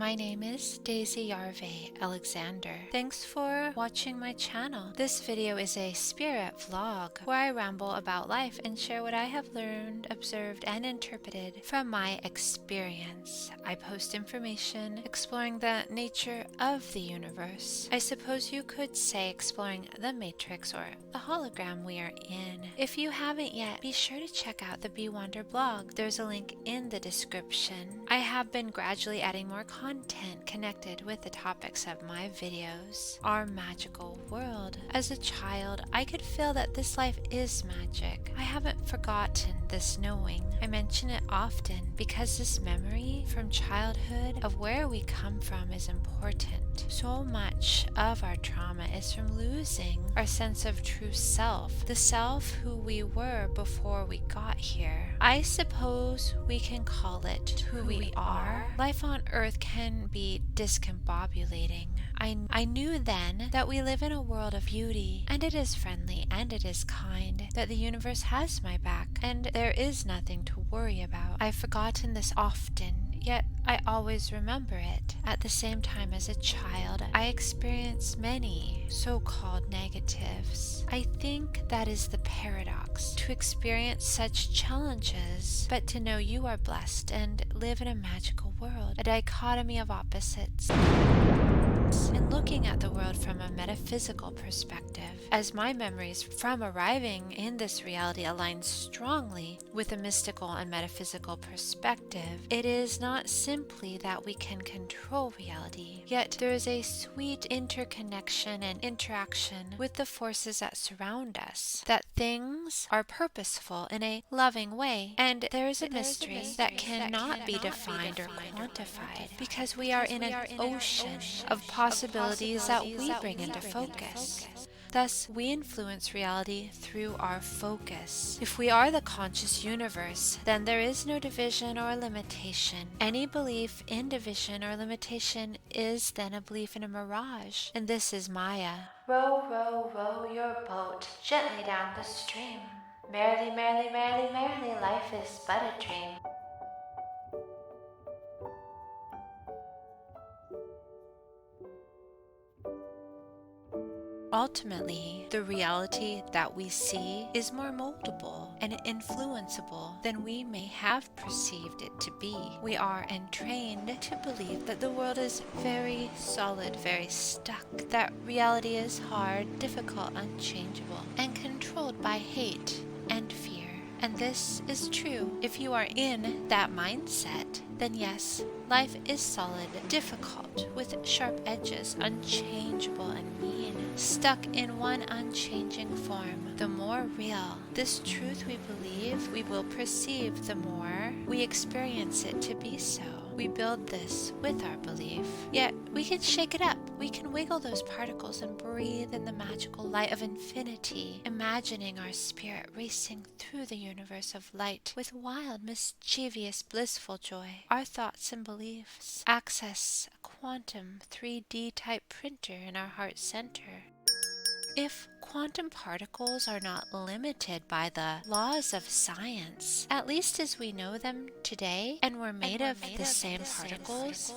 My name is Daisy Yarve Alexander. Thanks for watching my channel. This video is a spirit vlog where I ramble about life and share what I have learned, observed, and interpreted from my experience. I post information exploring the nature of the universe. I suppose you could say exploring the matrix or the hologram we are in. If you haven't yet, be sure to check out the Be Wander blog. There's a link in the description. I have been gradually adding more content connected with the topics of my videos. Our magical world. As a child, I could feel that this life is magic. I haven't forgotten this knowing. I mention it often because this memory from childhood of where we come from is important. So much of our trauma is from losing our sense of true self, the self who we were before we got here. I suppose we can call it who we are. Life on Earth can be discombobulating. I knew then that we live in a world of beauty, and it is friendly and it is kind, that the universe has my back, and there is nothing to worry about. I've forgotten this often, yet I always remember it. At the same time, as a child, I experienced many so-called negatives. I think that is the paradox, to experience such challenges, but to know you are blessed and live in a magical world, a dichotomy of opposites. And looking at the world from a metaphysical perspective, as my memories from arriving in this reality align strongly with a mystical and metaphysical perspective, it is not simply that we can control reality, yet there is a sweet interconnection and interaction with the forces that surround us, that things are purposeful in a loving way, and there is a mystery that cannot be defined or quantified, because we are in an ocean of possibilities that we bring into focus. Thus, we influence reality through our focus. If we are the conscious universe, then there is no division or limitation. Any belief in division or limitation is then a belief in a mirage, and this is Maya. Row, row, row your boat gently down the stream. Merrily, merrily, merrily, merrily, life is but a dream. Ultimately, the reality that we see is more moldable and influenceable than we may have perceived it to be. We are entrained to believe that the world is very solid, very stuck, that reality is hard, difficult, unchangeable, and controlled by hate and fear. And this is true. If you are in that mindset, then yes, life is solid, difficult, with sharp edges, unchangeable and mean, stuck in one unchanging form. The more real this truth we believe, we will perceive, the more we experience it to be so. We build this with our belief. Yet we can shake it up. We can wiggle those particles and breathe in the magical light of infinity, imagining our spirit racing through the universe of light with wild, mischievous, blissful joy. Our thoughts and beliefs access a quantum 3D type printer in our heart center. If quantum particles are not limited by the laws of science, at least as we know them today, and we're made of the same particles,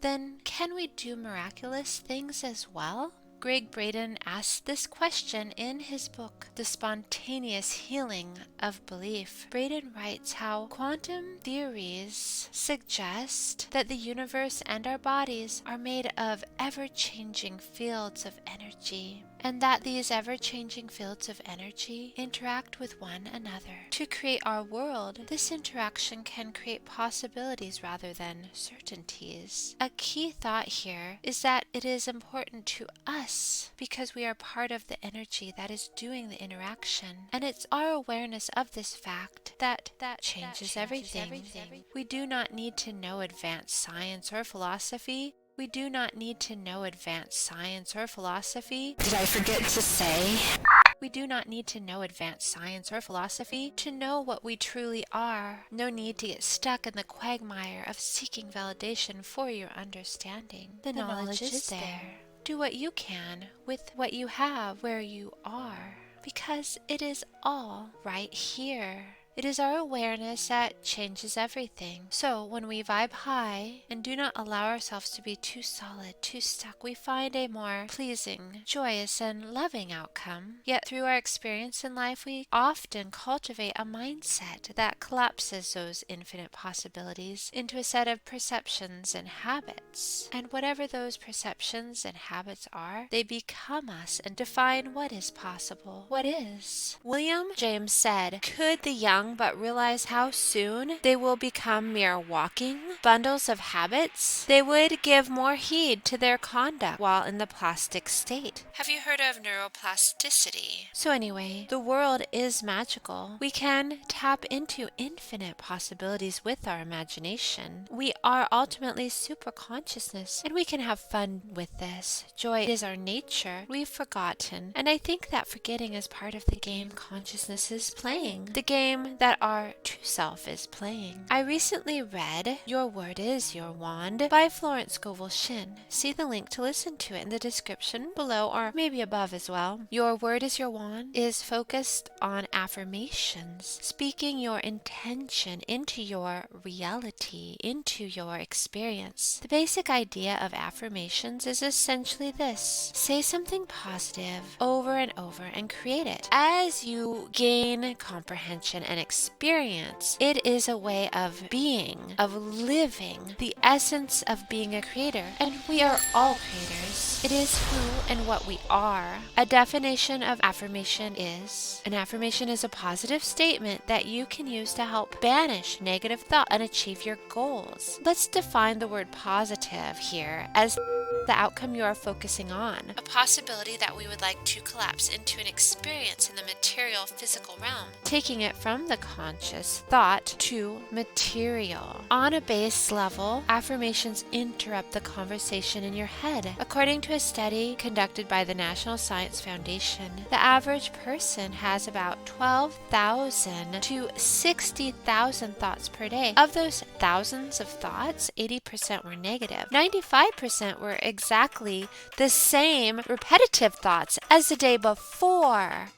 then can we do miraculous things as well? Greg Braden asked this question in his book, The Spontaneous Healing of Belief. Braden writes how quantum theories suggest that the universe and our bodies are made of ever-changing fields of energy, and that these ever-changing fields of energy interact with one another. To create our world, this interaction can create possibilities rather than certainties. A key thought here is that it is important to us because we are part of the energy that is doing the interaction, and it's our awareness of this fact that changes everything. We do not need to know advanced science or philosophy. We do not need to know advanced science or philosophy. Did I forget to say? We do not need to know advanced science or philosophy to know what we truly are. No need to get stuck in the quagmire of seeking validation for your understanding. The knowledge is there. Do what you can with what you have where you are, because it is all right here. It is our awareness that changes everything. So when we vibe high and do not allow ourselves to be too solid, too stuck, we find a more pleasing, joyous, and loving outcome. Yet through our experience in life, we often cultivate a mindset that collapses those infinite possibilities into a set of perceptions and habits. And whatever those perceptions and habits are, they become us and define what is possible, what is. William James said, "Could the young but realize how soon they will become mere walking bundles of habits, they would give more heed to their conduct while in the plastic state." Have you heard of neuroplasticity? So anyway, the world is magical. We can tap into infinite possibilities with our imagination. We are ultimately super consciousness, and we can have fun with this. Joy is our nature. We've forgotten, and I think that forgetting is part of the game consciousness is playing, the game that our true self is playing. I recently read Your Word Is Your Wand by Florence Scovel Shinn. See the link to listen to it in the description below, or maybe above as well. Your Word Is Your Wand is focused on affirmations, speaking your intention into your reality, into your experience. The basic idea of affirmations is essentially this: say something positive over and over and create it. As you gain comprehension and experience, it is a way of being, of living, the essence of being a creator. And we are all creators. It is who and what we are. A definition of affirmation is: an affirmation is a positive statement that you can use to help banish negative thought and achieve your goals. Let's define the word positive here as the outcome you are focusing on, a possibility that we would like to collapse into an experience in the material physical realm, taking it from the conscious thought to material. On a base level, affirmations interrupt the conversation in your head. According to a study conducted by the National Science Foundation, the average person has about 12,000 to 60,000 thoughts per day. Of those thousands of thoughts, 80% were negative. 95% were exactly the same repetitive thoughts as the day before.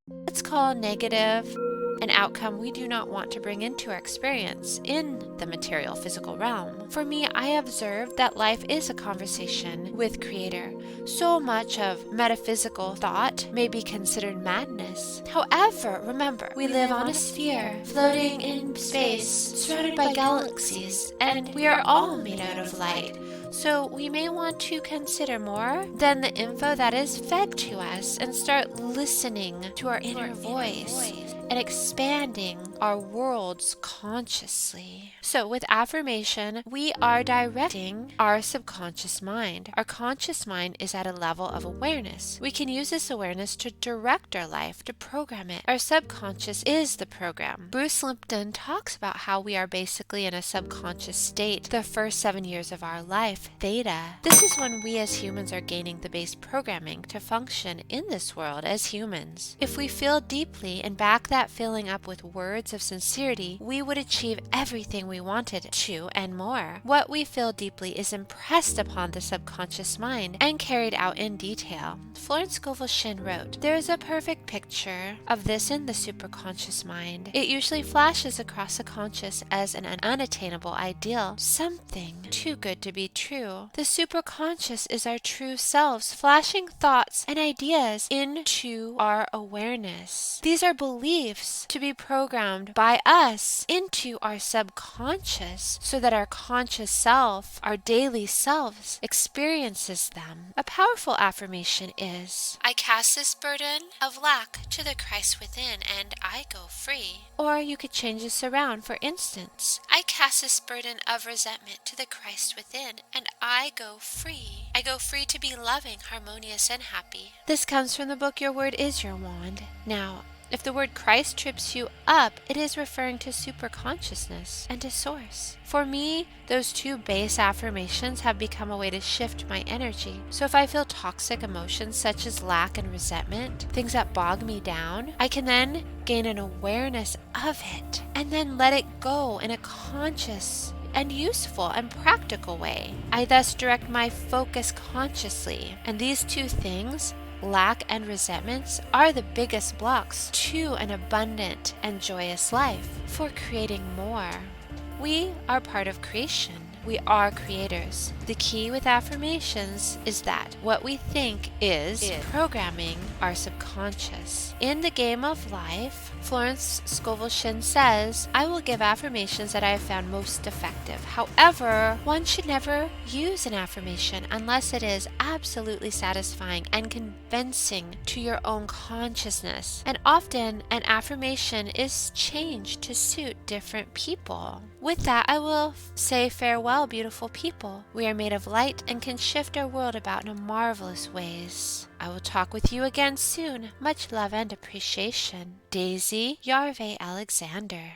Let's call negative an outcome we do not want to bring into our experience in the material physical realm. For me, I observed that life is a conversation with Creator. So much of metaphysical thought may be considered madness. However, remember, we live on a sphere, floating in space, surrounded by galaxies, and we are all made out of light. So we may want to consider more than the info that is fed to us and start listening to our inner voice and expanding our worlds consciously. So with affirmation, we are directing our subconscious mind. Our conscious mind is at a level of awareness. We can use this awareness to direct our life, to program it. Our subconscious is the program. Bruce Lipton talks about how we are basically in a subconscious state the first 7 years of our life, theta. This is when we as humans are gaining the base programming to function in this world as humans. If we feel deeply and back that feeling up with words of sincerity, we would achieve everything we wanted to and more. What we feel deeply is impressed upon the subconscious mind and carried out in detail. Florence Scovel Shinn wrote, "There is a perfect picture of this in the superconscious mind. It usually flashes across the conscious as an unattainable ideal, something too good to be true. The superconscious is our true selves, flashing thoughts and ideas into our awareness. These are beliefs to be programmed by us into our subconscious so that our conscious self, our daily selves, experiences them." A powerful affirmation is, "I cast this burden of lack to the Christ within and I go free." Or you could change this around. For instance, "I cast this burden of resentment to the Christ within and I go free. I go free to be loving, harmonious, and happy." This comes from the book Your Word Is Your Wand. Now, if the word Christ trips you up, it is referring to superconsciousness and to source. For me, those two base affirmations have become a way to shift my energy. So if I feel toxic emotions such as lack and resentment, things that bog me down, I can then gain an awareness of it and then let it go in a conscious and useful and practical way. I thus direct my focus consciously, and these two things lack, and resentments are the biggest blocks to an abundant and joyous life. For creating more, we are part of creation. We are creators. The key with affirmations is that what we think is programming our subconscious. In the game of life, Florence Scovel Shinn says, I will give affirmations that I have found most effective. However, one should never use an affirmation unless it is absolutely satisfying and convincing to your own consciousness. And often, an affirmation is changed to suit different people. With that, I will say farewell, beautiful people. We are made of light and can shift our world about in marvelous ways. I will talk with you again soon. Much love and appreciation. Daisy Yarve Alexander.